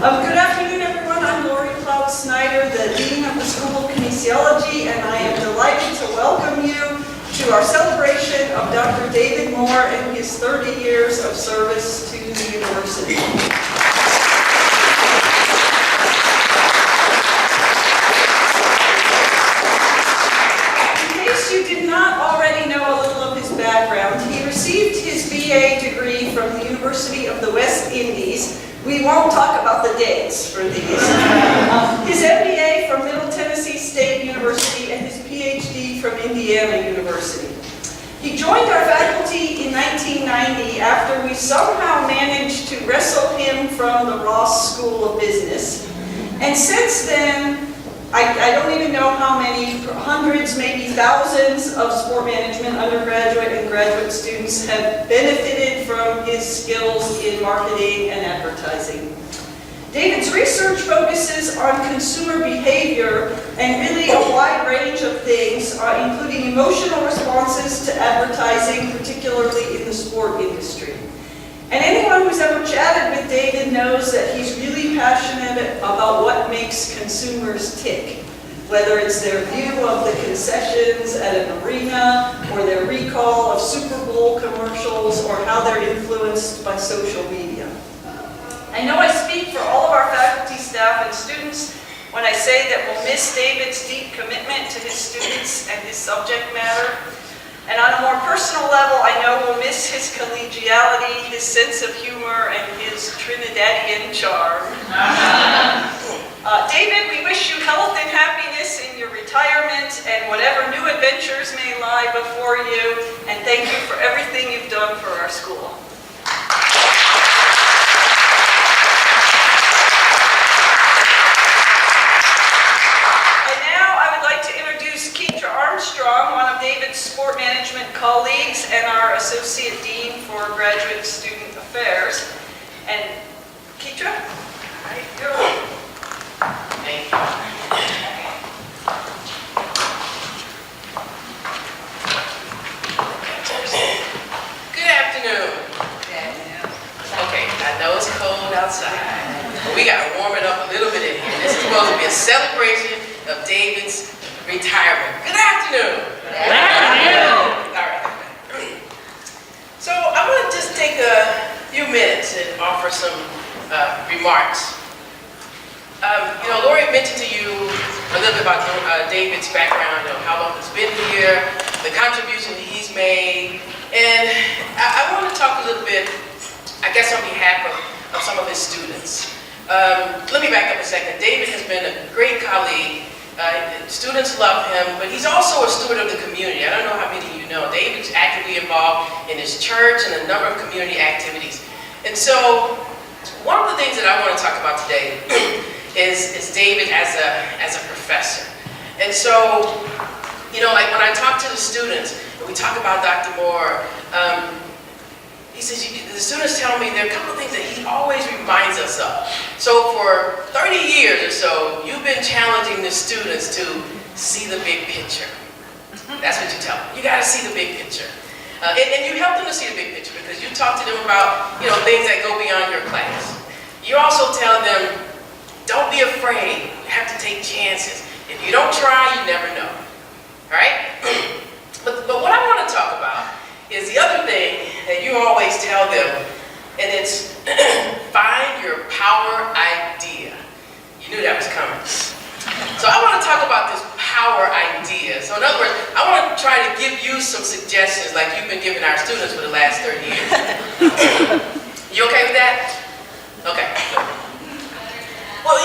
Good afternoon, everyone. I'm Lori Snyder, the Dean of the School of Kinesiology, and I am delighted to welcome you to our celebration of Dr. David Moore and his 30 years of service to the university. In case you did not already know a little of his background, he received his BA degree from the University of the West Indies. We won't talk about the dates for these. His MBA from Middle Tennessee State University and his PhD from Indiana University. He joined our faculty in 1990 after we somehow managed to wrestle him from the Ross School of Business. And since then, I don't even know how many, hundreds, maybe thousands of sport management undergraduate and graduate students have benefited from his skills in marketing and advertising. David's research focuses on consumer behavior and really a wide range of things, including emotional responses to advertising, particularly in the sport industry. And anyone who's ever chatted with David knows that he's really passionate about what makes consumers tick, whether it's their view of the concessions at an arena, or their recall of Super Bowl commercials, or how they're influenced by social media. I know I speak for all of our faculty, staff, and students when I say that we'll miss David's deep commitment to his students and his subject matter. And on a more personal level, I know we'll miss his collegiality, his sense of humor, and his Trinidadian charm. David, we wish you health and happiness in your retirement and whatever new adventures may lie before you. And thank you for everything you've done for our school. One of David's sport management colleagues and our Associate Dean for Graduate Student Affairs. And Keitra, right here. Thank you. Good afternoon. Okay, I know it's cold outside, but we got to warm it up a little bit in here. This is supposed to be a celebration of David's retirement. Good afternoon. Good afternoon. All right. So I want to just take a few minutes and offer some remarks. Lori mentioned to you a little bit about David's background, how long he's been here, the contribution he's made, and I want to talk a little bit, I guess, on behalf of some of his students. Let me back up a second. David has been a great colleague. Students love him, but he's also a steward of the community. I don't know how many of you know. David's actively involved in his church and a number of community activities. And so, one of the things that I want to talk about today is David as a professor. And so, like when I talk to the students, and we talk about Dr. Moore, he says, the students tell me there are a couple of things that he always reminds us of. So for 30 years or so, you've been challenging the students to see the big picture. That's what you tell them. You got to see the big picture. And you help them to see the big picture because you talk to them about things that go beyond your class. You also tell them, don't be afraid. You have to take chances. If you don't try, you never know. All right? But what I want to talk about is the other thing that you always tell them, and it's find your power idea. You knew that was coming. So I want to talk about this power idea. So in other words, I want to try to give you some suggestions like you've been giving our students for the last 30 years. You okay with that? Okay. Well,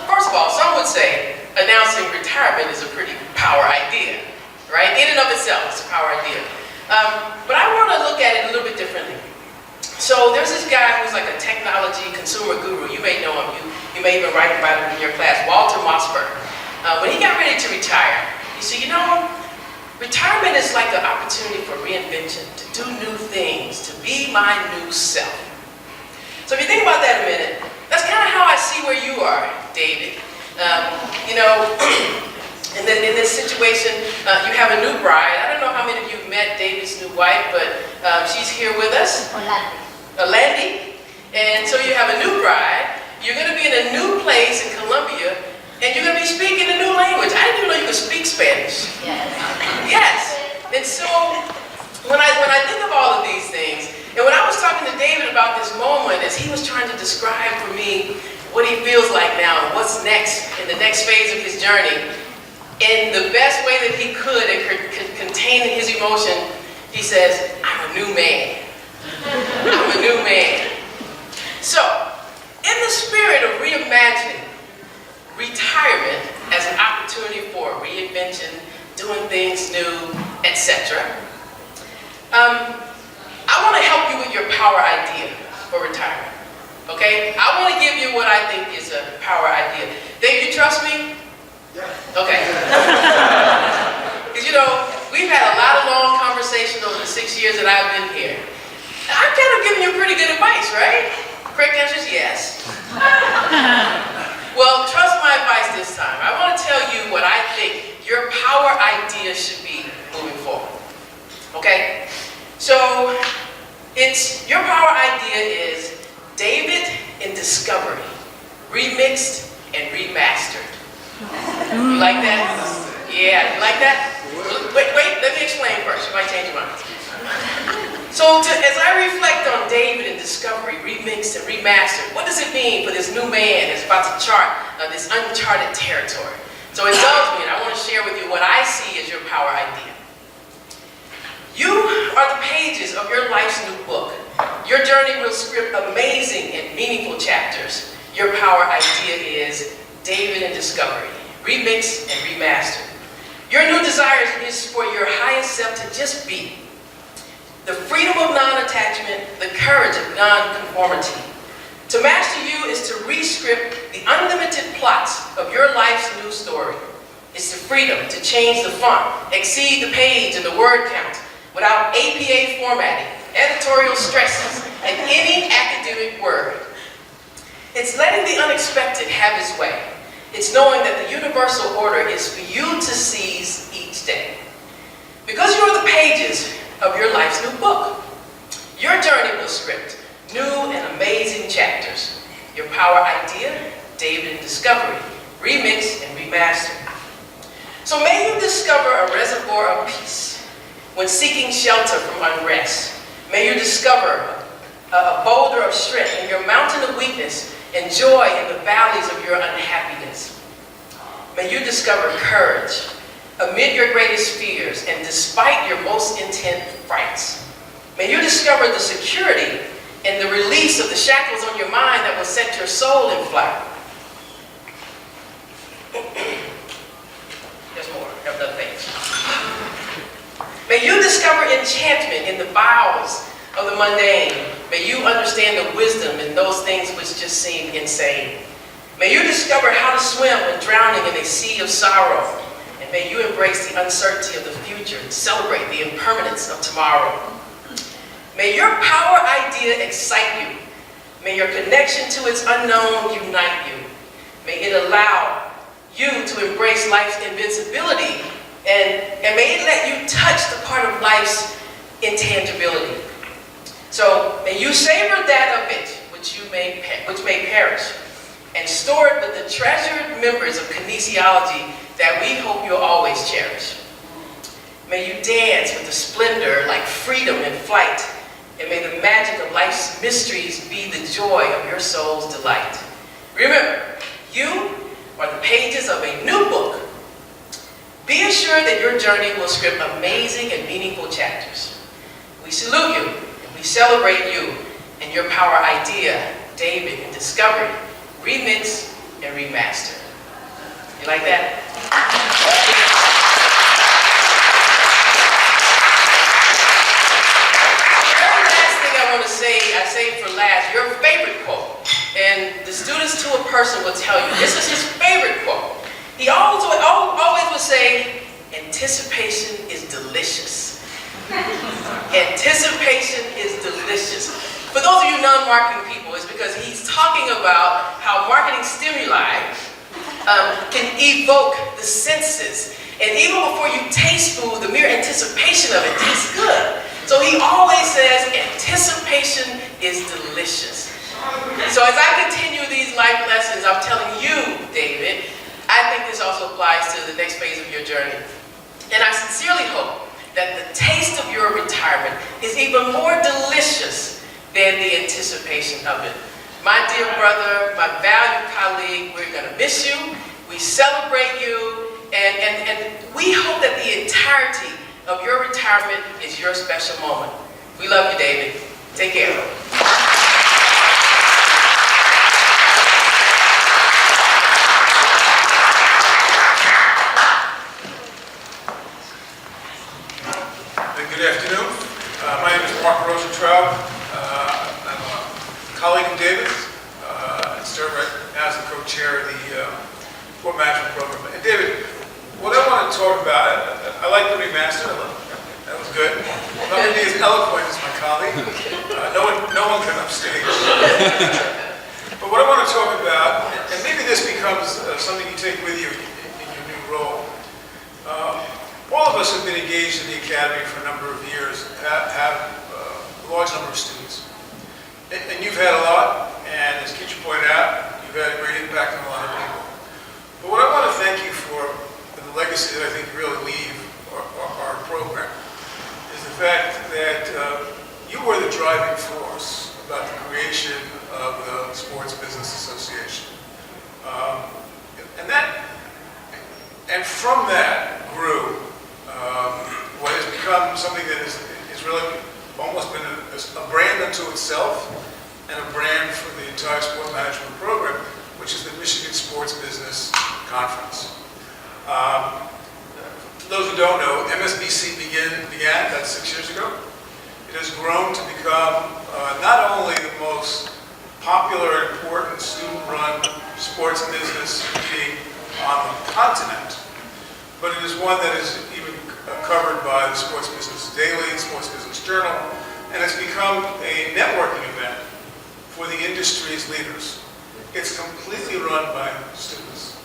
first of all, some would say announcing retirement is a pretty power idea, right? In and of itself, it's a power idea. But I want to look at it a little bit differently. So there's this guy who's like a technology consumer guru. You may know him. You may even write about him in your class, Walter Mossberg. When he got ready to retire, he said, retirement is like an opportunity for reinvention, to do new things, to be my new self. So if you think about that a minute, that's kind of how I see where you are, David. In this situation, you have a new bride. I don't know how many of you met David's new wife, but she's here with us. Orlandi. And so you have a new bride, You're going to be in a new place in Colombia, and you're going to be speaking a new language. I didn't even know you could speak Spanish. Yes. And so, when I think of all of these things, and when I was talking to David about this moment, as he was trying to describe for me what he feels like now, and what's next, in the next phase of his journey, in the best way that he could and could contain his emotion, he says, I'm a new man. I'm a new man. So, in the spirit of reimagining retirement as an opportunity for reinvention, doing things new, etc., I want to help you with your power idea for retirement. Okay? I want to give you what I think is a power idea. Dave, you trust me? Yeah. Okay. Because you know, we've had a lot of long conversations over the 6 years that I've been here. I'm kind of giving you pretty good advice, right? Correct answer is yes. Well, trust my advice this time. I want to tell you what I think your power idea should be moving forward. Okay? So, your power idea is David in Discovery, remixed and remastered. You like that? Yeah, you like that? Wait, let me explain first. You might change your mind. So, as I reflect on David in Discovery, remixed and remastered, what does it mean for this new man that's about to chart this uncharted territory? So indulge me, and I want to share with you what I see as your power idea. You are the pages of your life's new book. Your journey will script amazing and meaningful chapters. Your power idea is David in Discovery, remixed and remastered. Your new desire is for your highest self to just be. The freedom of non-attachment, the courage of non-conformity. To master you is to re-script the unlimited plots of your life's new story. It's the freedom to change the font, exceed the page and the word count, without APA formatting, editorial stresses, and any academic word. It's letting the unexpected have its way. It's knowing that the universal order is for you to seize each day. Because you are the pages of your life's new book, your journey will script new and amazing chapters. Your power idea, David in Discovery, remixed and remastered. So may you discover a reservoir of peace when seeking shelter from unrest. May you discover a boulder of strength in your mountain of weakness and joy in the valleys of your unhappiness. May you discover courage amid your greatest fears and despite your most intense frights. May you discover the security and the release of the shackles on your mind that will set your soul in flight. There's more. I have another page. May you discover enchantment in the bowels of the mundane. May you understand the wisdom in those things which just seem insane. May you discover how to swim when drowning in a sea of sorrow. And may you embrace the uncertainty of the future and celebrate the impermanence of tomorrow. May your power idea excite you. May your connection to its unknown unite you. May it allow you to embrace life's invincibility, and may it let you touch the part of life's intangibility. So may you savor that of it which may perish, and store it with the treasured members of kinesiology that we hope you'll always cherish. May you dance with the splendor like freedom in flight, and may the magic of life's mysteries be the joy of your soul's delight. Remember, you are the pages of a new book. Be assured that your journey will script amazing and meaningful chapters. We salute you, and we celebrate you and your power idea, David in Discovery, remix and remaster. You like that? I saved for last, your favorite quote. And the students to a person will tell you, this is his favorite quote. He always would say, anticipation is delicious. Anticipation is delicious. For those of you non-marketing people, it's because he's talking about how marketing stimuli can evoke the senses. And even before you taste food, the mere anticipation of it tastes good. So he always says, anticipation is delicious. So as I continue these life lessons, I'm telling you, David, I think this also applies to the next phase of your journey. And I sincerely hope that the taste of your retirement is even more delicious than the anticipation of it. My dear brother, my valued colleague, we're going to miss you. We celebrate you. And we hope that the entirety of your retirement is your special moment. We love you, David. Take care. Good afternoon. My name is Mark Rosentraub. I'm a colleague of David's. I serve right now as the co-chair of the sport management program. And David, what I want to talk about, I like the remaster. That was good. Not going to be as eloquent as my colleague. No one can upstage. But what I want to talk about, and maybe this becomes something you take with you in your new role. All of us have been engaged in the academy for a number of years, have a large number of students. And you've had a lot, and as Keisha pointed out, you've had a great impact on a lot of people. But what I want to thank you for the legacy that I think you really leave our program, is the fact that you were the driving force about the creation of the Sports Business Association. And from that grew what has become something that is really almost been a brand unto itself and a brand for the entire sport management program, which is the Michigan Sports Business Conference. For those who don't know, MSBC began about 6 years ago. It has grown to become not only the most popular and important student-run sports business meeting on the continent, but it is one that is even covered by the Sports Business Daily, Sports Business Journal, and it's become a networking event for the industry's leaders. It's completely run by students.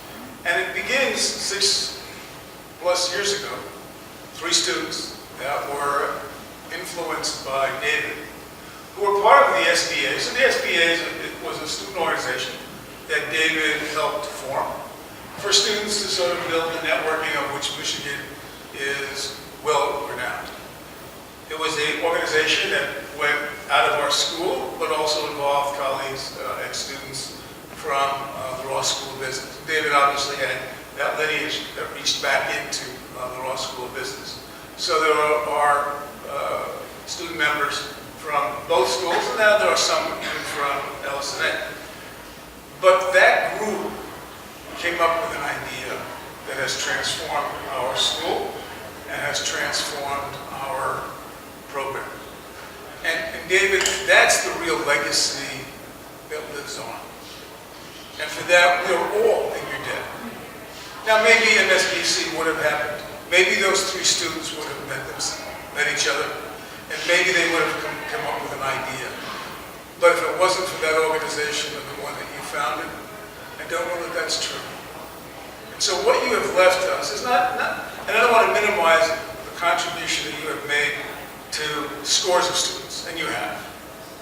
And it begins 6+ years ago. 3 students that were influenced by David, who were part of the SBA. So the SBA was a student organization that David helped form for students to sort of build the networking of which Michigan is well renowned. It was an organization that went out of our school, but also involved colleagues and students from the Ross School of Business. David obviously had that lineage that reached back into the Ross School of Business. So there are student members from both schools, and now there are some even from LS&A. But that group came up with an idea that has transformed our school and has transformed our program. And David, that's the real legacy that lives on. And for that, we are all in your debt. Now, maybe MSBC would have happened. Maybe those 3 students would have met each other, and maybe they would have come up with an idea. But if it wasn't for that organization and the one that you founded, I don't know that that's true. And so what you have left us is not, and I don't want to minimize the contribution that you have made to scores of students, and you have.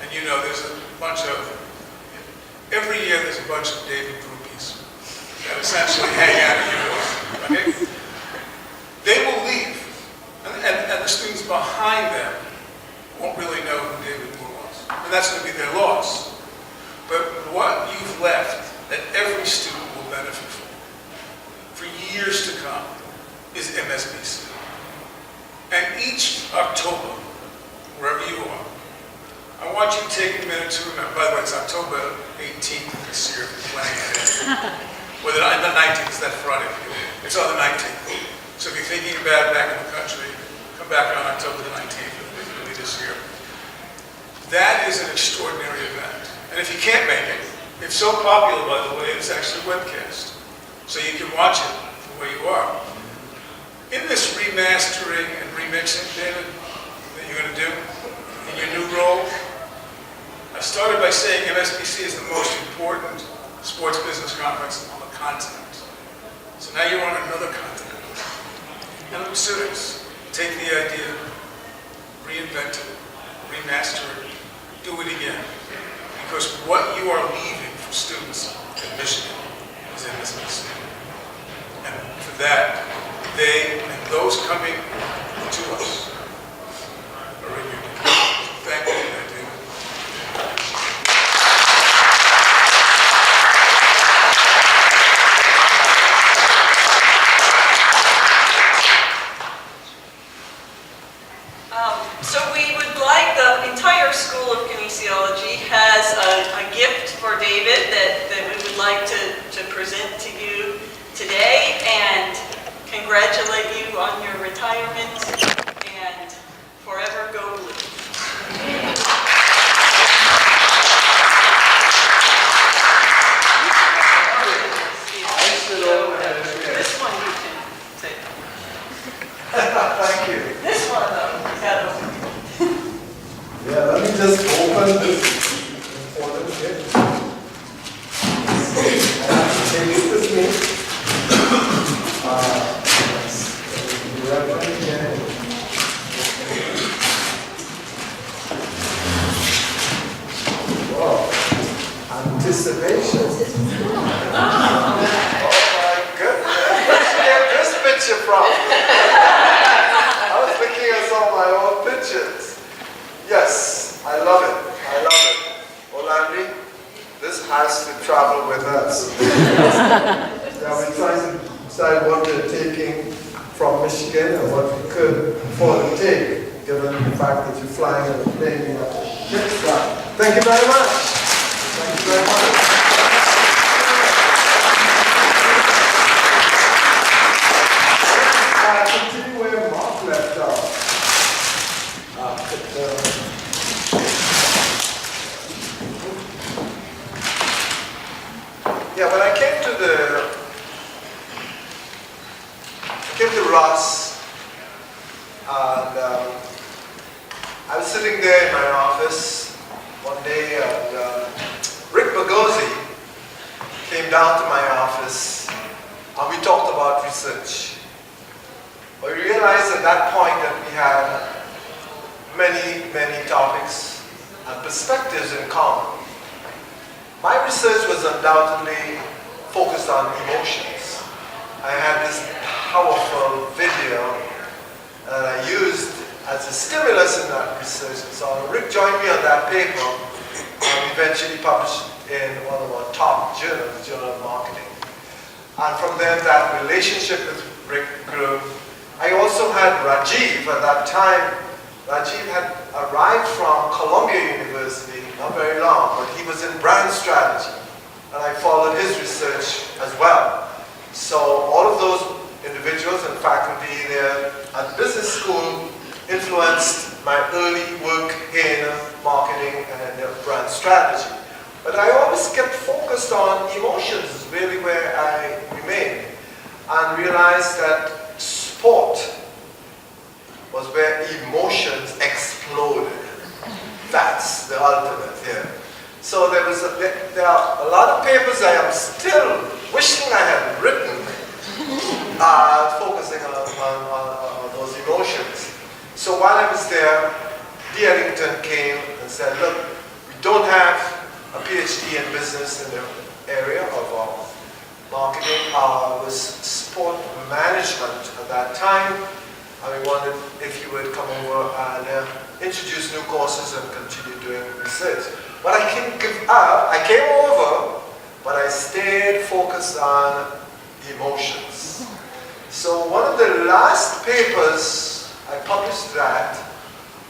And you know there's a bunch of, every year there's a bunch of David groupies that essentially hang out at your door, okay? They will leave, and the students behind them won't really know who David Moore was. And that's going to be their loss. But what you've left that every student will benefit from for years to come is MSBC. And each October, wherever you are, I want you to take a minute to remember. By the way, it's October 18th this year, if you're planning ahead. Well, the 19th, it's that Friday. It's on the 19th. So if you're thinking about it back in the country, come back on October the 19th, it'll be this year. That is an extraordinary event. And if you can't make it, it's so popular, by the way, it's actually webcast. So you can watch it from where you are. In this remastering and remixing, David, that you're going to do in your new role, I started by saying MSBC is the most important sports business conference on the continent. So now you're on another continent. And I'm serious. Take the idea, reinvent it, remaster it, do it again. because what you are leaving for students in Michigan is in this museum. And for that, they and those coming to us are in your debt. Thank you, David. So we would like, the entire School of Kinesiology has a gift for David that we would like to present to you today and congratulate you on your retirement and forever go blue. This one you can take. Thank you. This one though, you gotta open. Yeah, let me just open this important gift. Take it with me. Reverend Ken. Wow. Anticipation. Oh my goodness. Where did you get this picture from? I was looking at some of my old pictures. Yes, I love it. I love it. Orlando, this has to travel with us. Yeah, we're trying to decide what we're taking from Michigan and what we could afford to take, given the fact that you're flying on a plane you have to get fly. Thank you very much. Thank you very much. Continue where Mark left off. Yeah, when I came to Ross, and I was sitting there in my office one day, and Rick Bagosi came down to my office, and we talked about research. But we realized at that point that we had many topics and perspectives in common. My research was undoubtedly focused on emotions. I had this powerful video that I used as a stimulus in that research. So Rick joined me on that paper and eventually published in one of our top journals, the Journal of Marketing. And from there, that relationship with Rick grew. I also had Rajiv at that time. Rajiv had arrived from Columbia University, not very long, but he was in brand strategy. And I followed his research as well. So all of those individuals and faculty there at business school influenced my early work in marketing and brand strategy. But I always kept focused on emotions, is really where I remained, and realized that sport was where emotions exploded. That's the ultimate here. So there are a lot of papers I am still wishing I had written, focusing on those emotions. So while I was there, D. Eddington came and said, look, we don't have a PhD in business in the area of marketing. Was sport management at that time. And we wondered if you would come over and introduce new courses and continue doing research. But I couldn't give up. I came over, but I stayed focused on emotions. So one of the last papers I published that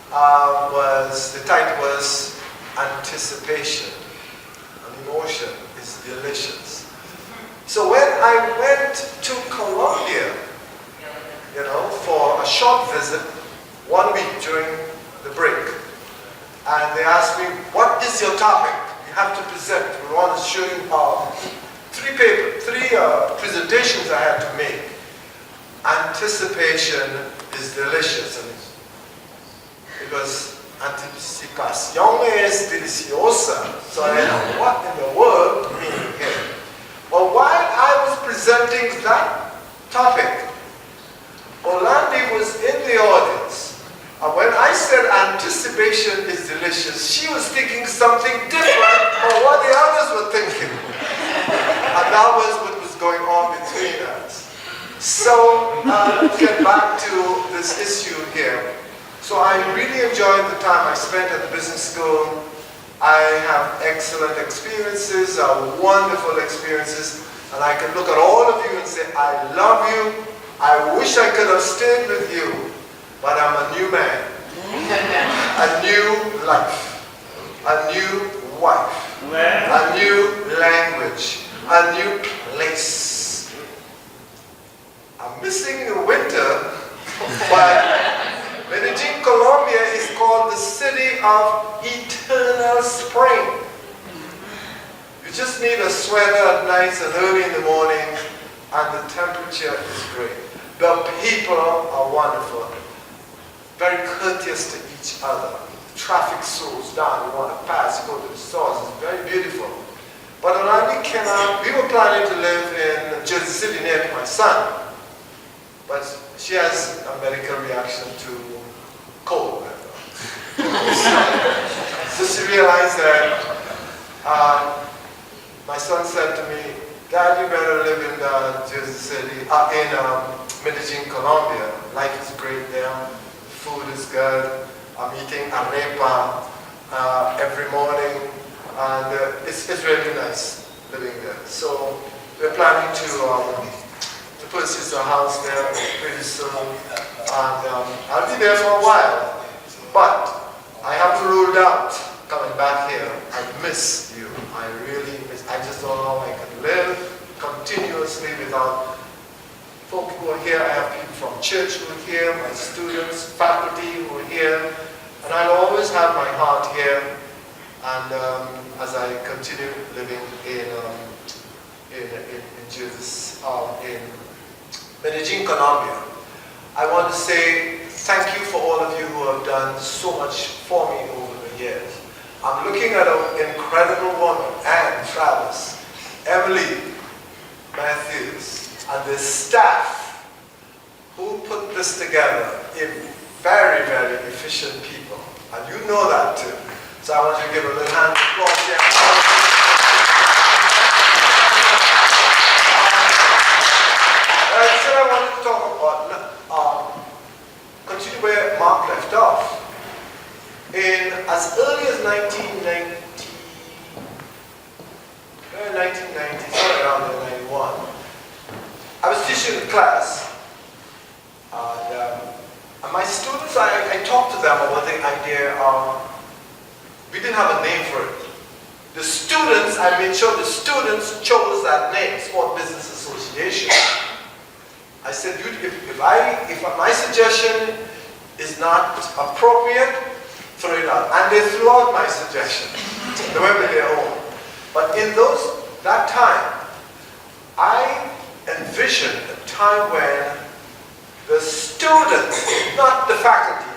the title was Anticipation. An emotion is delicious. So when I went to Columbia, for a short visit, 1 week during the break, and they asked me, what is your topic? You have to present. We want to show you three presentations I had to make. Anticipation is delicious. Because anticipación es deliciosa. So I know what in the world meaning here. Well, while I was presenting that topic, Orlando was in the audience. And when I said anticipation is delicious, she was thinking something different That was what was going on between us. So let's get back to this issue here. So I really enjoyed the time I spent at the business school. I have excellent experiences, wonderful experiences, and I can look at all of you and say, I love you. I wish I could have stayed with you, but I'm a new man, a new life, a new wife, a new language, a new place. I'm missing the winter, but Medellin, Colombia is called the city of eternal spring. You just need a sweater at night and early in the morning, and the temperature is great. The people are wonderful, very courteous to each other. Traffic slows down, you want to pass, you go to the stores, it's very beautiful. But when we came out, we were planning to live in Jersey City near to my son, but she has a medical reaction to cold weather. So she realized that my son said to me, Dad, you better live in Jersey City, in Medellin, Colombia. Life is great there. Food is good. I'm eating arepa every morning, and it's really nice living there. So we're planning to purchase a house there pretty soon, and I'll be there for a while. But I haven't ruled out coming back here. I miss you. I really miss. I just don't know how I can live continuously without folk who are here. I have people from church who are here, my students, faculty who are here, and I'll always have my heart here. And as I continue living in Medellin, Colombia, I want to say thank you for all of you who have done so much for me over the years. I'm looking at an incredible woman, Anne Travis, Emily Matthews, and the staff who put this together in very, very efficient people. And you know that too. So I want you to give a little hand of applause here. I wanted to talk about, continue where Mark left off. In as early as 1990, somewhere around 91, I was teaching a class, and my students, I talked to them about the idea of, we didn't have a name for it. The students, I made sure the students chose that name, Sport Business Association. I said, if my suggestion is not appropriate, throw it out. And they threw out my suggestion. They went with their own. But in that time, I envisioned a time when the students, not the faculty,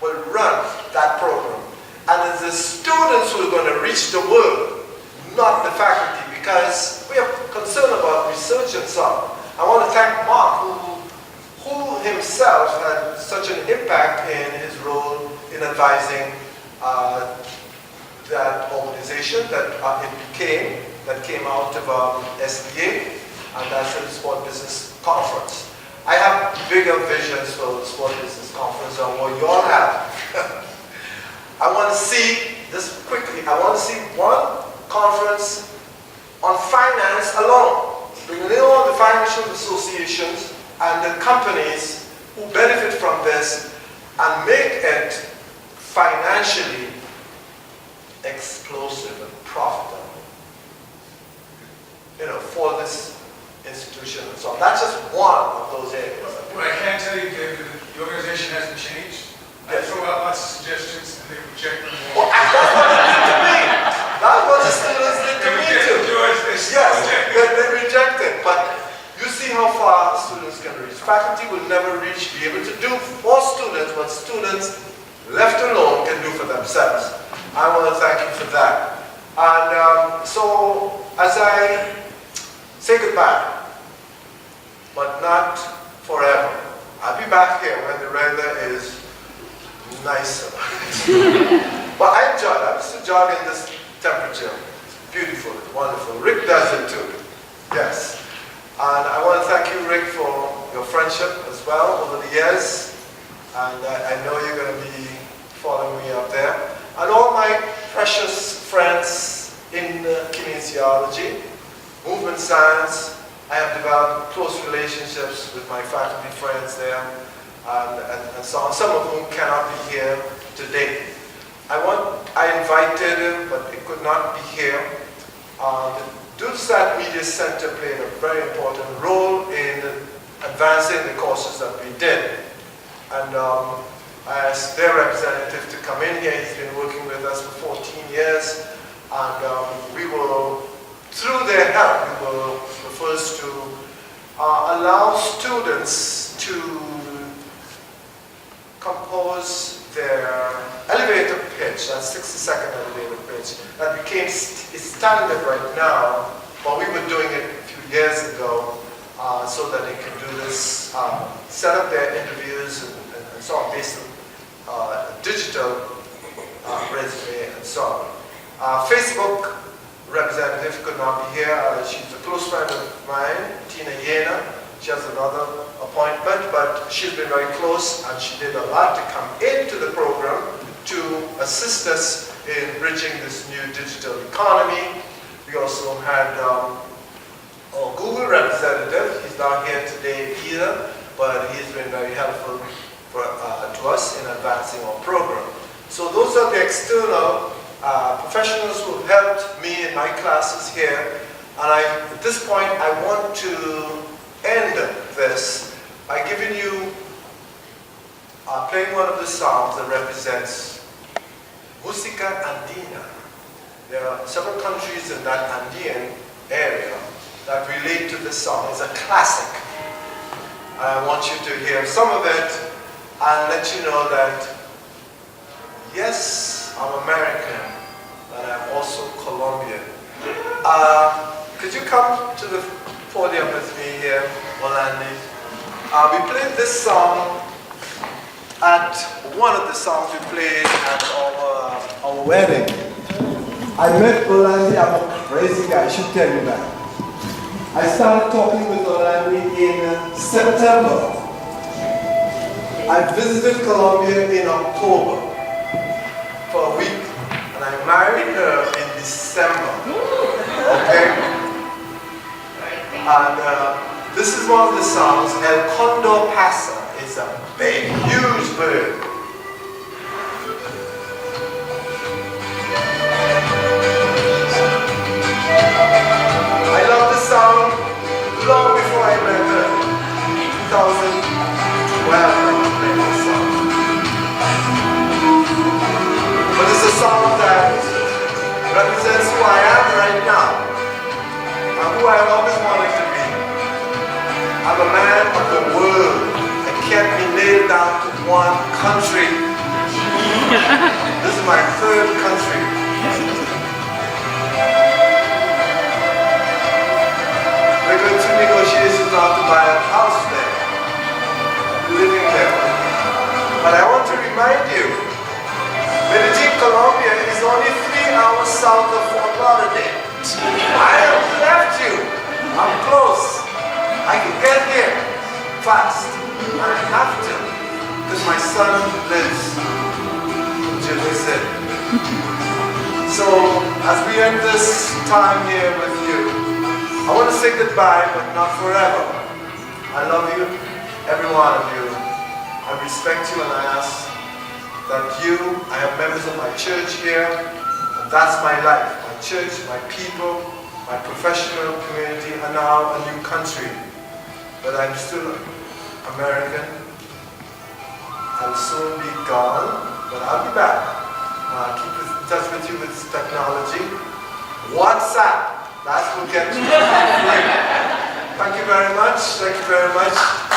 will run that program. And it's the students who are going to reach the world, not the faculty, because we are concerned about research and so on. I want to thank Mark, who himself had such an impact in his role in advising that organization that that came out of SBA, and that's the Sport Business Conference. I have bigger visions for the Sport Business Conference than what you all have. I want to see, just quickly, I want to see one conference on finance alone, bringing in all the financial associations and the companies who benefit from this and make it financially explosive and profitable, for this institution and so on. That's just one of those areas. What I can tell you, David, the organization hasn't changed. I throw out lots of suggestions and they reject them all. Well, that's what they did to me. That's what the students did to me too. Yes, they reject it. But you see how far students can reach. Faculty will never be able to do for students what students left alone can do for themselves. I want to thank you for that. And so, as I say goodbye, but not forever. I'll be back here when the weather is nicer. But I enjoy it. I used to jog in this temperature. It's beautiful, it's wonderful. Rick does it too. Yes. And I want to thank you, Rick, for your friendship as well over the years. And I know you're going to be following me up there. And all my precious friends in kinesiology, movement science, I have developed close relationships with my faculty friends there, and so on, some of whom cannot be here today. I invited him, but it could not be here. The Dudestat Media Center played a very important role in advancing the courses that we did. And I asked their representative to come in here. He's been working with us for 14 years. And we will, through their help, we will the first to allow students to compose their elevator pitch, that 60-second elevator pitch, that became standard right now, but we were doing it a few years ago, so that they can do this, set up their interviews and so on, based on digital resume and so on. Facebook representative could not be here. She's a close friend of mine, Tina Yena. She has another appointment, but she's been very close, and she did a lot to come into the program to assist us in bridging this new digital economy. We also had our Google representative. He's not here today either, but he's been very helpful to us in advancing our program. So those are the external professionals who helped me in my classes here. And at this point, I want to end this by giving you, playing one of the songs that represents Música Andina. There are several countries in that Andean area that relate to this song. It's a classic. I want you to hear some of it and let you know that, yes, I'm American, but I'm also Colombian. Could you come to the podium with me here, Molandi? We played this song at one of the songs we played at our wedding. I met Molandi. I'm a crazy guy, I should tell you that. I started talking with Molandi in September. I visited Colombia in October for a week, and I married her in December. Okay? And this is one of the songs, El Condor Pasa. It's a big, huge bird. I love this song long before I met her. 2012, I played this song. But it's a song that represents who I am right now, and who I always wanted to be. I'm a man of the world. I can't be nailed down to one country. This is my third country. We're going through negotiations now to buy a house there, living there. But I want to remind you, Medellin, Colombia is only 3 hours south of Fort Lauderdale. I haven't left you. I'm close. I can get here fast. And I have to, because my son lives in Jerusalem. So, as we end this time here with you, I want to say goodbye, but not forever. I love you, every one of you. I respect you, and I ask that I have members of my church here, and that's my life. My church, my people, my professional community, and now a new country. But I'm still American. I'll soon be gone, but I'll be back. Keep in touch with you with technology. WhatsApp, that's what gets you. Thank you very much. Thank you very much.